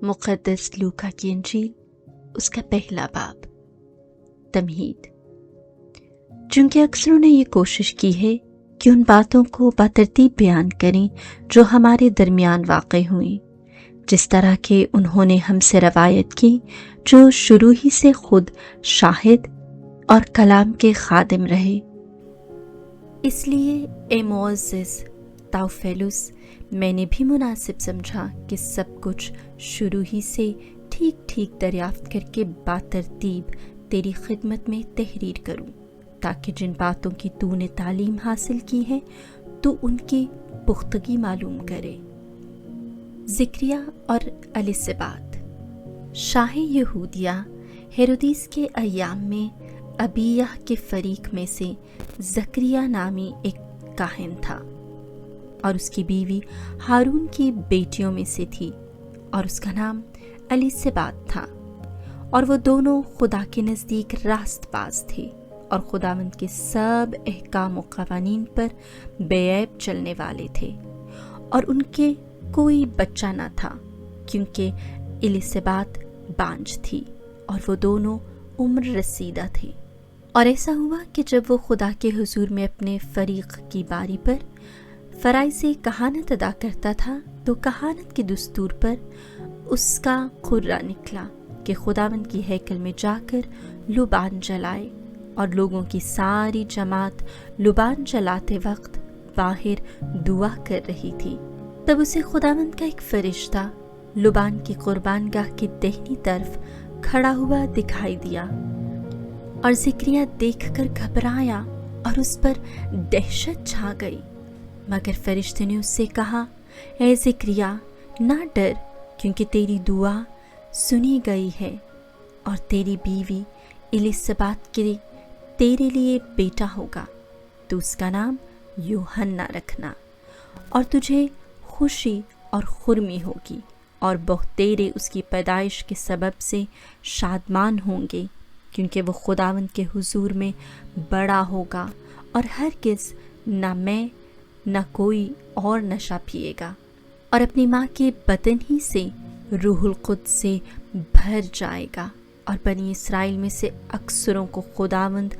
मुक़द्दस लूका की इंजील उसका पहला बाब। तमहीद। चूँकि अक्सरों ने ये कोशिश की है कि उन बातों को बतरतीब बयान करें जो हमारे दरमियान वाक़ हुई, जिस तरह के उन्होंने हमसे रवायत की, जो शुरू ही से खुद शाहिद और कलाम के खादिम रहे। इसलिए ए मुअज़्ज़िज़ ताउफेलुस, मैंने भी मुनासिब समझा कि सब कुछ शुरू ही से ठीक ठीक दरियाफ्त करके बातरतीब तेरी खिदमत में तहरीर करूं, ताकि जिन बातों की तूने तालीम हासिल की है तो उनकी पुख्तगी मालूम करे। ज़िक्रिया और एलिसबात। शाह यहूदिया हेरोदिस के अय्याम में अबिय्याह के फरीक में से ज़करिया नामी एक काहिन था और उसकी बीवी हारून की बेटियों में से थी और उसका नाम एलिसबात था, और वो दोनों खुदा के नज़दीक रास्तबाज थे और खुदावंद के सब अहकाम और क़वानीन पर बेऐब चलने वाले थे। और उनके कोई बच्चा न था क्योंकि एलिसबात बांझ थी और वो दोनों उम्र रसीदा थे। और ऐसा हुआ कि जब वो खुदा के हुजूर में अपने फरीक की बारी पर फ़राइज़ से कहानत अदा करता था तो कहानत के दस्तूर पर उसका खुर्रा निकला कि खुदावंद की हैकल में जाकर लुबान जलाए, और लोगों की सारी जमात लुबान जलाते वक्त बाहर दुआ कर रही थी। तब उसे खुदावंद का एक फरिश्ता लुबान की कुर्बानगाह की दाहिनी तरफ खड़ा हुआ दिखाई दिया, और ज़िक्रिया देखकर घबराया और उस पर दहशत छा गई। मगर फरिश्ते ने उससे कहा, ऐ ज़िक्रिया, ना डर, क्योंकि तेरी दुआ सुनी गई है और तेरी बीवी एलिसबात के तेरे लिए बेटा होगा, तो उसका नाम यूहन्ना रखना, और तुझे खुशी और खुर्मी होगी और बहुतेरे उसकी पैदाइश के सबब से शादमान होंगे, क्योंकि वो खुदावंद के हुजूर में बड़ा होगा और हरगिज़ न मैं न कोई और नशा पिएगा, और अपनी माँ के बदन ही से रूहुल कुद्स से भर जाएगा। और बनी इसराइल में से अक्सरों को खुदावंद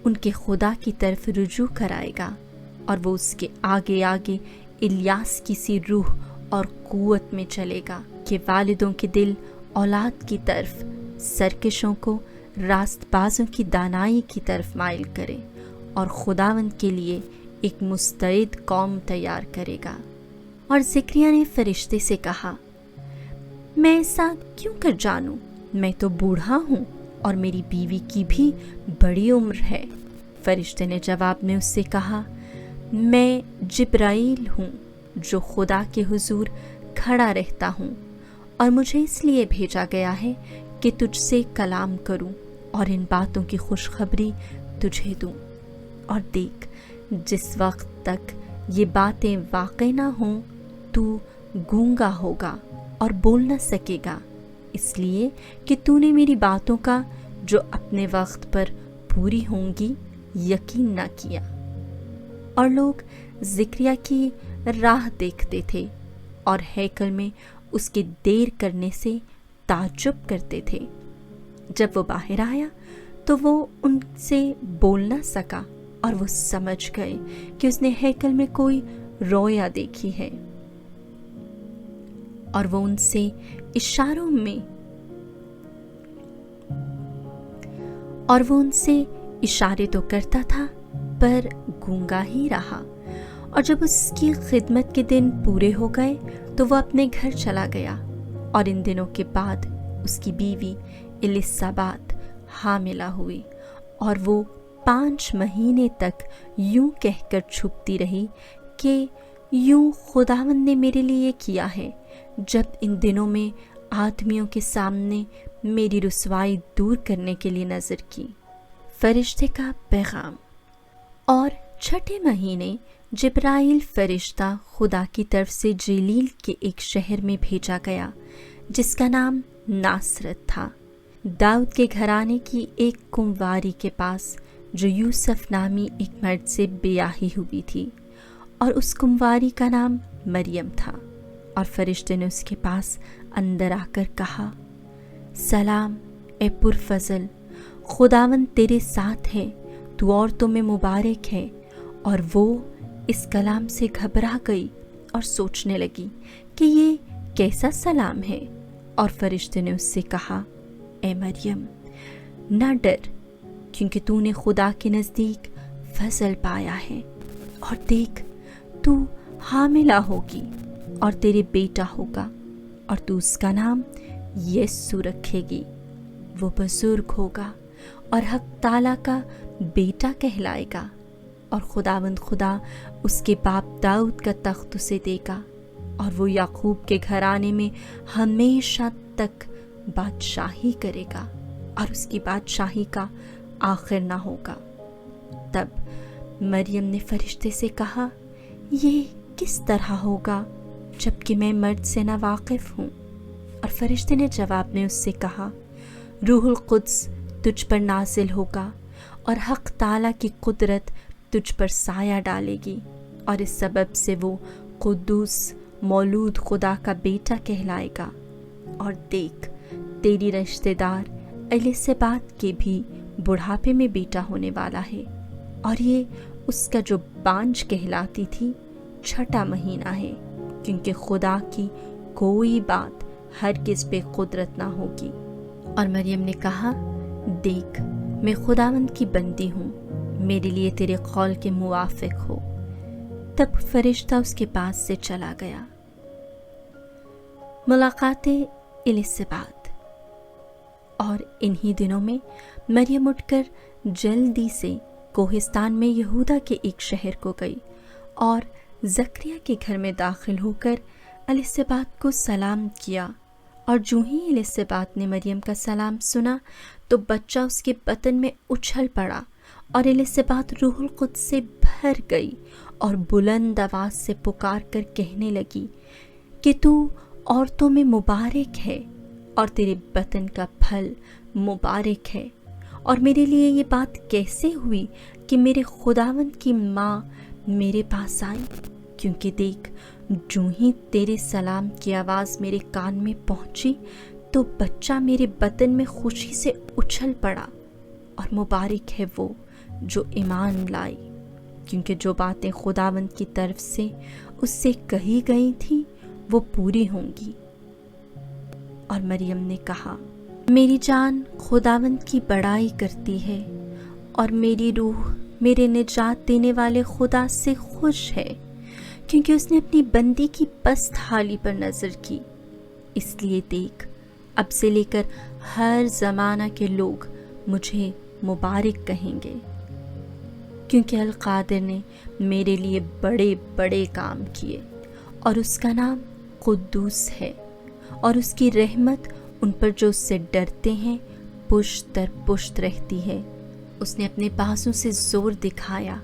उनके खुदा की तरफ रुजू कराएगा, और वो उसके आगे आगे इलियास की सी रूह और कुव्वत में चलेगा कि वालिदों के दिल औलाद की तरफ, सरकशों को रास्तबाजों की दानाई की तरफ माइल करे, और खुदावंद के लिए एक मुस्तैद कौम तैयार करेगा। और ज़िक्रिया ने फरिश्ते से कहा, मैं ऐसा क्यों कर जानूं? मैं तो बूढ़ा हूँ और मेरी बीवी की भी बड़ी उम्र है। फरिश्ते ने जवाब में उससे कहा, मैं जिब्राईल हूँ जो खुदा के हुजूर खड़ा रहता हूँ, और मुझे इसलिए भेजा गया है कि तुझसे कलाम करूँ और इन बातों की खुशखबरी तुझे दूँ। और देख, जिस वक्त तक ये बातें वाक़ई ना हों तू गूंगा होगा और बोल न सकेगा, इसलिए कि तूने मेरी बातों का जो अपने वक्त पर पूरी होंगी यकीन न किया। और लोग ज़िक्रिया की राह देखते थे और हैकल में उसके देर करने से ताज्जुब करते थे। जब वो बाहर आया तो वो उनसे बोल न सका, और वो समझ गए कि उसने हैकल में कोई रोया देखी है। और वो उनसे इशारे तो करता था पर गूंगा ही रहा। और जब उसकी खिदमत के दिन पूरे हो गए तो वो अपने घर चला गया, और इन दिनों के बाद उसकी बीवी एलिसबात हामिला हुई, और वो 5 महीने तक यूं कहकर छुपती रही कि यूं खुदावंद ने मेरे लिए किया है, जब इन दिनों में आदमियों के सामने मेरी रुसवाई दूर करने के लिए नज़र की। फरिश्ते का पैगाम। और 6ठे महीने जिब्राइल फरिश्ता खुदा की तरफ से जलील के एक शहर में भेजा गया जिसका नाम नासरत था, दाऊद के घराने की एक कुंवारी के पास, जो यूसुफ नामी एक मर्द से ब्याही हुई थी, और उस कुंवारी का नाम मरियम था। और फरिश्ते ने उसके पास अंदर आकर कहा, सलाम ए पुरफजल, खुदावंद तेरे साथ है, तू औरतों में मुबारक है। और वो इस कलाम से घबरा गई और सोचने लगी कि ये कैसा सलाम है। और फरिश्ते ने उससे कहा, ए मरियम, ना डर, क्योंकि तूने खुदा के नज़दीक फजल पाया है। और देख, तू हामिला होगी और तेरे बेटा होगा, और तू उसका नाम यीशु रखेगी। वो बुजुर्ग होगा और हक ताला का बेटा कहलाएगा, और खुदावंद खुदा उसके बाप दाऊद का तख्त उसे देगा, और वो याकूब के घराने में हमेशा तक बादशाही करेगा, और उसकी बादशाही का आखिर ना होगा। तब मरियम ने फरिश्ते से कहा, ये किस तरह होगा जबकि मैं मर्द से ना वाकिफ हूँ। और फरिश्ते ने जवाब में उससे कहा, रूहुल कुद्स तुझ पर नाजिल होगा, और हक ताला की कुदरत तुझ पर साया डालेगी, और इस सबब से वो कुद्दूस मौलूद खुदा का बेटा कहलाएगा। और देख, तेरी रिश्तेदार एलिसबात के भी बुढ़ापे में बेटा होने वाला है, और ये उसका जो बांझ कहलाती थी 6वां महीना है, क्योंकि खुदा की कोई बात हरगिज़ पे कुदरत ना होगी। और मरियम ने कहा, देख, मैं खुदावंद की बंदी हूँ, मेरे लिए तेरे कौल के मुवाफिक हो। तब फरिश्ता उसके पास से चला गया। मुलाकाते एलिसबात। और इन्हीं दिनों में मरियम उठकर जल्दी से कोहिस्तान में यहूदा के एक शहर को गई, और जकरिया के घर में दाखिल होकर एलिसबात को सलाम किया। और जो ही एलिसबात ने मरियम का सलाम सुना तो बच्चा उसके बतन में उछल पड़ा, और एलिसबात रूहुल कुद्स से भर गई, और बुलंद आवाज से पुकार कर कहने लगी कि तू औरतों में मुबारक है, और तेरे बतन का फल मुबारक है। और मेरे लिए ये बात कैसे हुई कि मेरे खुदावंद की माँ मेरे पास आई, क्योंकि देख, जो ही तेरे सलाम की आवाज़ मेरे कान में पहुंची तो बच्चा मेरे बतन में खुशी से उछल पड़ा। और मुबारक है वो जो ईमान लाई, क्योंकि जो बातें खुदावंद की तरफ से उससे कही गई थी वो पूरी होंगी। और मरियम ने कहा, मेरी जान खुदावंद की बड़ाई करती है, और मेरी रूह मेरे निजात देने वाले खुदा से खुश है, क्योंकि उसने अपनी बंदी की पस्त हाली पर नज़र की। इसलिए देख, अब से लेकर हर ज़माना के लोग मुझे मुबारक कहेंगे, क्योंकि अल कादिर ने मेरे लिए बड़े बड़े काम किए, और उसका नाम कुद्दूस है, और उसकी रहमत उन पर जो उससे डरते हैं पुश्त दर पुश्त रहती है। उसने अपने बाजों से जोर दिखाया,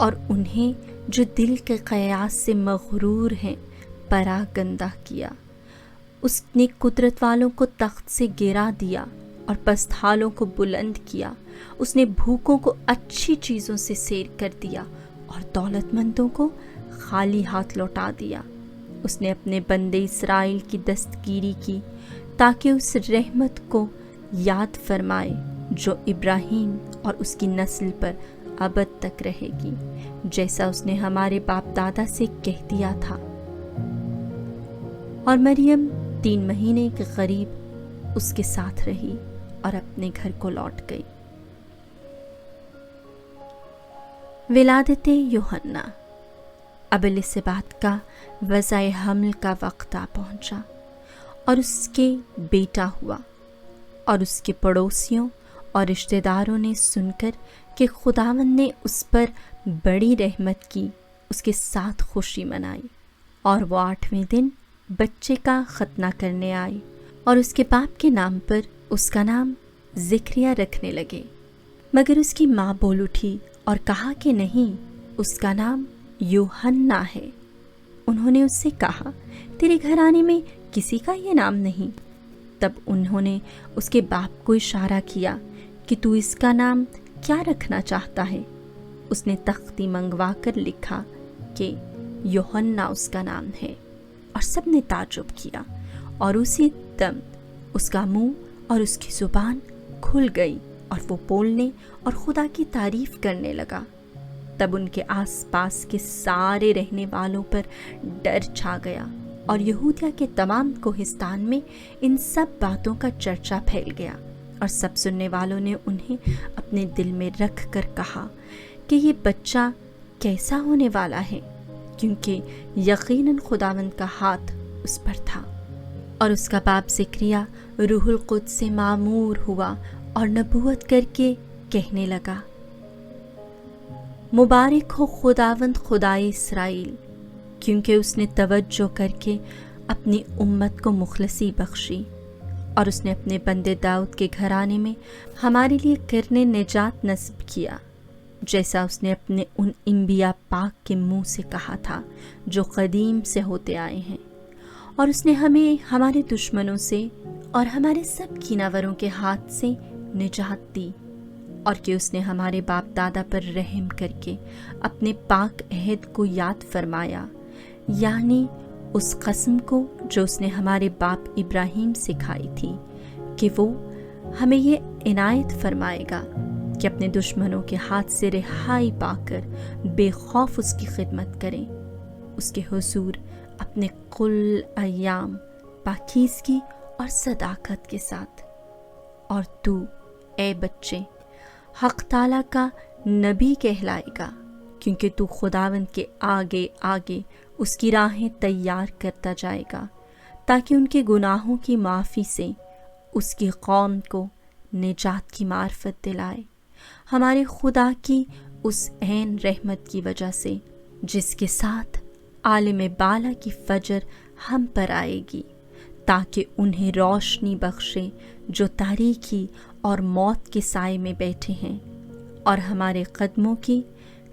और उन्हें जो दिल के क़यास से मग़रूर हैं परागंदा किया। उसने कुदरत वालों को तख्त से गिरा दिया, और पस्तहालों को बुलंद किया। उसने भूखों को अच्छी चीज़ों से सैर कर दिया, और दौलतमंदों को खाली हाथ लौटा दिया। उसने अपने बंदे इसराइल की दस्तगीरी की, ताकि उस रहमत को याद फरमाए जो इब्राहीम और उसकी नस्ल पर अबद तक रहेगी, जैसा उसने हमारे बाप दादा से कह दिया था। और मरियम 3 महीने के करीब उसके साथ रही और अपने घर को लौट गई। विलादते यूहन्ना। अब एलिसबात का वज़ाए हमल का वक्त आ पहुंचा, और उसके बेटा हुआ। और उसके पड़ोसियों और रिश्तेदारों ने सुनकर कि खुदावंद ने उस पर बड़ी रहमत की, उसके साथ खुशी मनाई। और वो 8वें दिन बच्चे का खतना करने आए, और उसके बाप के नाम पर उसका नाम ज़करिया रखने लगे। मगर उसकी माँ बोल उठी और कहा कि नहीं, उसका नाम यूहन्ना है। उन्होंने उससे कहा, तेरे घराने में किसी का ये नाम नहीं। तब उन्होंने उसके बाप को इशारा किया कि तू इसका नाम क्या रखना चाहता है। उसने तख्ती मंगवा कर लिखा कि यूहन्ना उसका नाम है। اور سب نے تعجب کیا، اور اسی دم اس کا منہ اور اس کی زبان کھل گئی اور وہ بولنے اور خدا کی تعریف کرنے لگا۔ تب ان کے آس پاس کے سارے رہنے والوں پر ڈر چھا گیا، اور یہودیہ کے تمام کوہستان میں ان سب باتوں کا چرچا پھیل گیا، اور سب سننے والوں نے انہیں اپنے دل میں رکھ کر کہا کہ یہ بچہ کیسا ہونے والا ہے، کیونکہ یقیناً خداوند کا ہاتھ اس پر تھا۔ اور اس کا باپ زکریا روح القدس سے معمور ہوا اور نبوت کر کے کہنے لگا، مبارک ہو خداوند خدائے اسرائیل، کیونکہ اس نے توجہ کر کے اپنی امت کو مخلصی بخشی، اور اس نے اپنے بندے داؤد کے گھرانے میں ہمارے لیے کرنے نجات نصب کیا، جیسا اس نے اپنے ان انبیاء پاک کے منہ سے کہا تھا جو قدیم سے ہوتے آئے ہیں۔ اور اس نے ہمیں ہمارے دشمنوں سے اور ہمارے سب کیناوروں کے ہاتھ سے نجات دی، اور کہ اس نے ہمارے باپ دادا پر رحم کر کے اپنے پاک عہد کو یاد فرمایا، یعنی اس قسم کو جو اس نے ہمارے باپ ابراہیم سے کھائی تھی، کہ وہ ہمیں یہ عنایت فرمائے گا کہ اپنے دشمنوں کے ہاتھ سے رہائی پا کر بے خوف اس کی خدمت کریں، اس کے حضور اپنے کل ایام پاکیزگی اور صداقت کے ساتھ۔ اور تو اے بچے حق تعالیٰ کا نبی کہلائے گا، کیونکہ تو خداوند کے آگے آگے اس کی راہیں تیار کرتا جائے گا، تاکہ ان کے گناہوں کی معافی سے اس کی قوم کو نجات کی معرفت دلائے، ہمارے خدا کی اس عین رحمت کی وجہ سے جس کے ساتھ عالم بالا کی فجر ہم پر آئے گی، تاکہ انہیں روشنی بخشے جو تاریکی اور موت کے سائے میں بیٹھے ہیں، اور ہمارے قدموں کی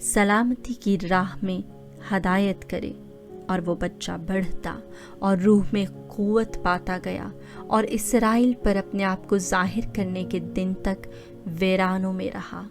سلامتی کی راہ میں ہدایت کرے۔ اور وہ بچہ بڑھتا اور روح میں قوت پاتا گیا، اور اسرائیل پر اپنے آپ کو ظاہر کرنے کے دن تک ویرانوں میں رہا۔